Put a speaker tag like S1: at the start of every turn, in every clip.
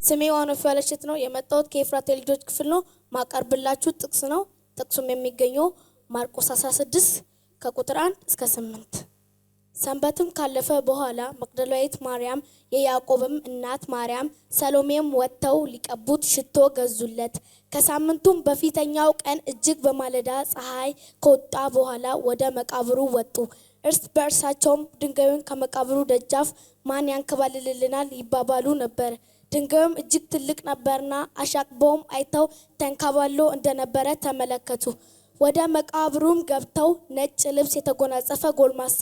S1: ስሜ ዋኖፍ ያለሽት ነው። የመጣሁት ከኤፍራታ ልጆች ክፍል ነው። ማቀርብላችሁ ጥቅስ ነው። ጥቅሱም የሚገኘው ማርቆስ 16 ከቁጥር 1 እስከ 8። ሰንበትም ካለፈ በኋላ መግደላዊት ማርያም፣ የያዕቆብም እናት ማርያም፣ ሰሎሜም ወጥተው ሊቀቡት ሽቶ ገዙለት። ከሳምንቱም በፊተኛው ቀን እጅግ በማለዳ ፀሐይ ከወጣ በኋላ ወደ መቃብሩ ወጡ። እርስ በእርሳቸውም ድንጋዩን ከመቃብሩ ደጃፍ ማን ያንከባልልልናል ይባባሉ ነበር። ድንጋዩም እጅግ ትልቅ ነበርና አሻቅበውም አይተው ተንከባሎ እንደነበረ ተመለከቱ። ወደ መቃብሩም ገብተው ነጭ ልብስ የተጎናጸፈ ጎልማሳ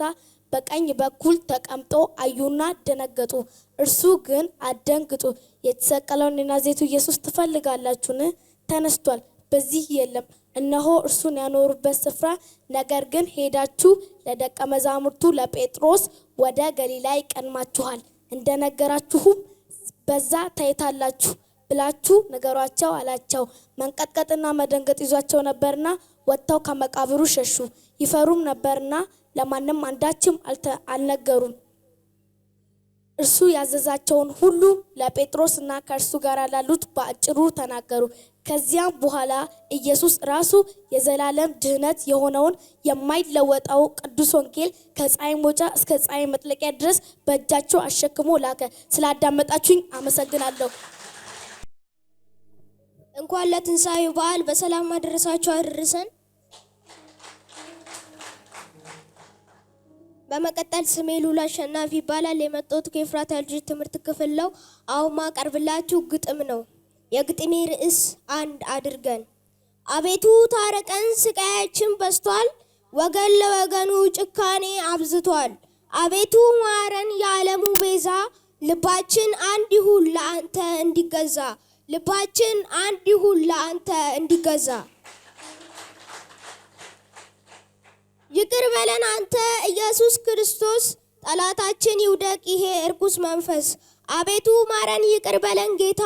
S1: በቀኝ በኩል ተቀምጦ አዩና ደነገጡ። እርሱ ግን አትደንግጡ፣ የተሰቀለውን የናዝሬቱ ኢየሱስ ትፈልጋላችሁን? ተነስቷል፣ በዚህ የለም። እነሆ እርሱን ያኖሩበት ስፍራ። ነገር ግን ሄዳችሁ ለደቀ መዛሙርቱ ለጴጥሮስ ወደ ገሊላ ይቀድማችኋል፣ እንደነገራችሁም በዛ ታይታላችሁ ብላችሁ ንገሯቸው አላቸው። መንቀጥቀጥና መደንገጥ ይዟቸው ነበርና ወጥተው ከመቃብሩ ሸሹ። ይፈሩም ነበርና ለማንም አንዳችም አልነገሩም። እርሱ ያዘዛቸውን ሁሉ ለጴጥሮስና ከእርሱ ጋር ላሉት በአጭሩ ተናገሩ። ከዚያም በኋላ ኢየሱስ ራሱ የዘላለም ድህነት የሆነውን የማይለወጠው ቅዱስ ወንጌል ከፀሐይ መውጫ እስከ ፀሐይ መጥለቂያ ድረስ በእጃቸው አሸክሞ ላከ። ስላዳመጣችሁኝ አመሰግናለሁ።
S2: እንኳን ለትንሣኤው በዓል በሰላም አደረሳችሁ አደረሰን። በመቀጠል ስሜ ሉላ አሸናፊ ይባላል። የመጣሁት ከኤፍራታ ልጆች ትምህርት ክፍል ነው። አሁን ማቀርብላችሁ ግጥም ነው። የግጥሜ ርዕስ አንድ አድርገን። አቤቱ ታረቀን፣ ስቃያችን በዝቷል፣ ወገን ለወገኑ ጭካኔ አብዝቷል። አቤቱ ማረን፣ የዓለሙ ቤዛ፣ ልባችን አንድ ይሁን ለአንተ እንዲገዛ፣ ልባችን አንድ ይሁን ለአንተ እንዲገዛ። ይቅር በለን አንተ ኢየሱስ ክርስቶስ፣ ጠላታችን ይውደቅ ይሄ እርኩስ መንፈስ። አቤቱ ማረን፣ ይቅር በለን ጌታ፣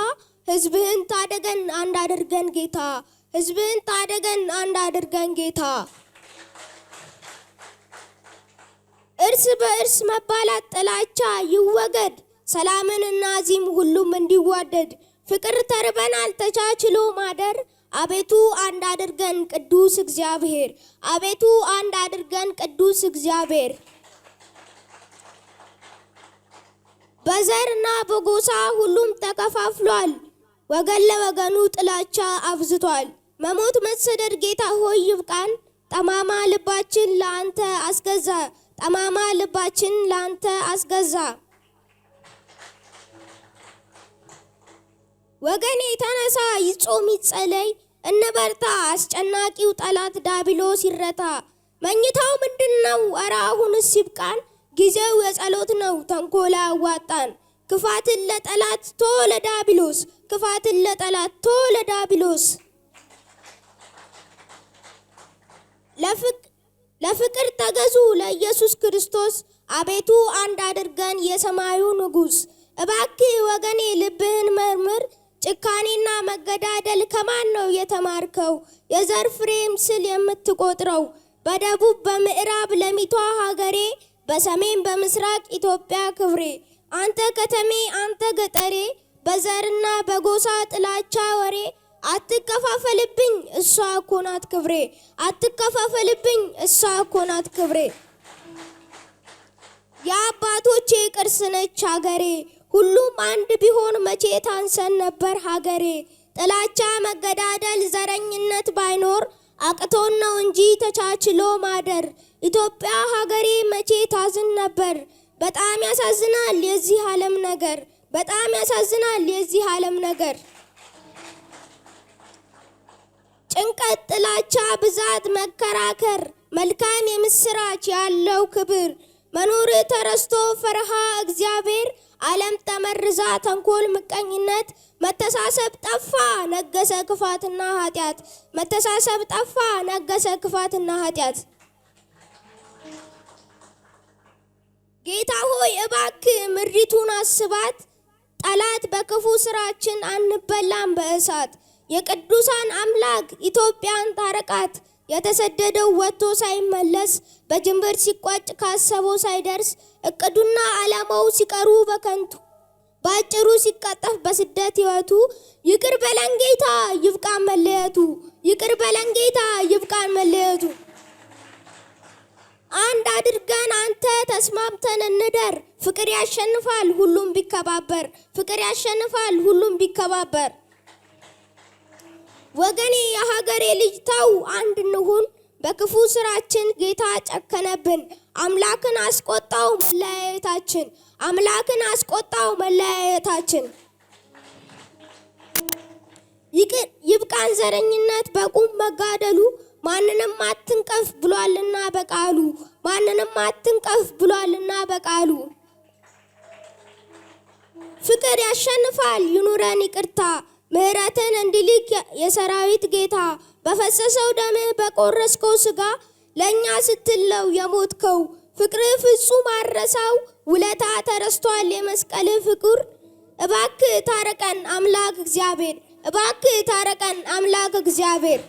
S2: ሕዝብህን ታደገን አንድ አድርገን ጌታ፣ ሕዝብህን ታደገን አንድ አድርገን ጌታ። እርስ በእርስ መባላት ጥላቻ ይወገድ፣ ሰላምንና ዚም ሁሉም እንዲዋደድ። ፍቅር ተርበናል ተቻችሎ ማደር፣ አቤቱ አንድ አድርገን ቅዱስ እግዚአብሔር፣ አቤቱ አንድ አድርገን ቅዱስ እግዚአብሔር። በዘርና በጎሳ ሁሉም ተከፋፍሏል፣ ወገን ለወገኑ ጥላቻ አብዝቷል። መሞት መሰደድ ጌታ ሆይ ይብቃን፣ ጠማማ ልባችን ለአንተ አስገዛ፣ ጠማማ ልባችን ለአንተ አስገዛ። ወገኔ ተነሳ ይጾም ይጸለይ፣ እንበርታ አስጨናቂው ጠላት ዳቢሎስ ይረታ። መኝታው ምንድነው? ኧረ አሁንስ ይብቃን፣ ጊዜው የጸሎት ነው ተንኮል አያዋጣን። ክፋትን ለጠላት ቶ ለዳቢሎስ፣ ክፋትን ለጠላት ቶ ለዳቢሎስ። ለፍቅር ተገዙ ለኢየሱስ ክርስቶስ፣ አቤቱ አንድ አድርገን የሰማዩ ንጉሥ። እባክህ ወገኔ ልብህን መርምር፣ ጭካኔና መገዳደል ከማን ነው የተማርከው? የዘር ፍሬ ምስል የምትቆጥረው። በደቡብ በምዕራብ ለሚቷ ሀገሬ፣ በሰሜን በምስራቅ ኢትዮጵያ ክብሬ። አንተ ከተሜ አንተ ገጠሬ፣ በዘርና በጎሳ ጥላቻ ወሬ። አትከፋፈልብኝ እሷ እኮ ናት ክብሬ፣ አትከፋፈልብኝ እሷ እኮ ናት ክብሬ። የአባቶቼ ቅርስ ነች ሀገሬ፣ ሁሉም አንድ ቢሆን መቼ ታንሰን ነበር ሀገሬ። ጥላቻ መገዳደል ዘረኝነት ባይኖር፣ አቅቶን ነው እንጂ ተቻችሎ ማደር። ኢትዮጵያ ሀገሬ መቼ ታዝን ነበር። በጣም ያሳዝናል የዚህ ዓለም ነገር፣ በጣም ያሳዝናል የዚህ ዓለም ነገር። ጭንቀት፣ ጥላቻ፣ ብዛት፣ መከራከር፣ መልካም የምስራች ያለው ክብር። መኖር ተረስቶ ፈርሃ እግዚአብሔር፣ ዓለም ተመርዛ ተንኮል ምቀኝነት። መተሳሰብ ጠፋ ነገሰ ክፋትና ኃጢአት፣ መተሳሰብ ጠፋ ነገሰ ክፋትና ኃጢአት። ጌታ ሆይ እባክህ ምድሪቱን አስባት፣ ጠላት በክፉ ስራችን አንበላም በእሳት። የቅዱሳን አምላክ ኢትዮጵያን ታረቃት፣ የተሰደደው ወጥቶ ሳይመለስ፣ በጅምብር ሲቋጭ ካሰበው ሳይደርስ፣ እቅዱና ዓላማው ሲቀሩ በከንቱ። ባጭሩ ሲቀጠፍ በስደት ሕይወቱ ይቅር በለን ጌታ ይብቃን መለየቱ። ይቅር በለን ጌታ ይብቃን መለየቱ። አንድ አድርገን አንተ ተስማምተን እንደር። ፍቅር ያሸንፋል ሁሉም ቢከባበር። ፍቅር ያሸንፋል ሁሉም ቢከባበር። ወገኔ የሀገሬ ልጅ ተው አንድ እንሁን። በክፉ ስራችን ጌታ ጨከነብን። አምላክን አስቆጣው መለያየታችን። አምላክን አስቆጣው መለያየታችን። ይብቃን ዘረኝነት በቁም መጋደሉ። ማንንም አትንቀፍ ብሏልና በቃሉ። ማንንም አትንቀፍ ብሏልና በቃሉ። ፍቅር ያሸንፋል ይኑረን ይቅርታ። ምህረትን እንዲልክ የሰራዊት ጌታ። በፈሰሰው ደምህ በቆረስከው ስጋ ለእኛ ስትለው የሞትከው። ፍቅር ፍጹም አረሳው ውለታ ተረስቷል የመስቀል ፍቅር። እባክህ ታረቀን አምላክ እግዚአብሔር። እባክህ ታረቀን አምላክ እግዚአብሔር።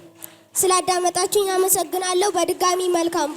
S2: ስላዳመጣችሁኝ አመሰግናለሁ። በድጋሚ መልካም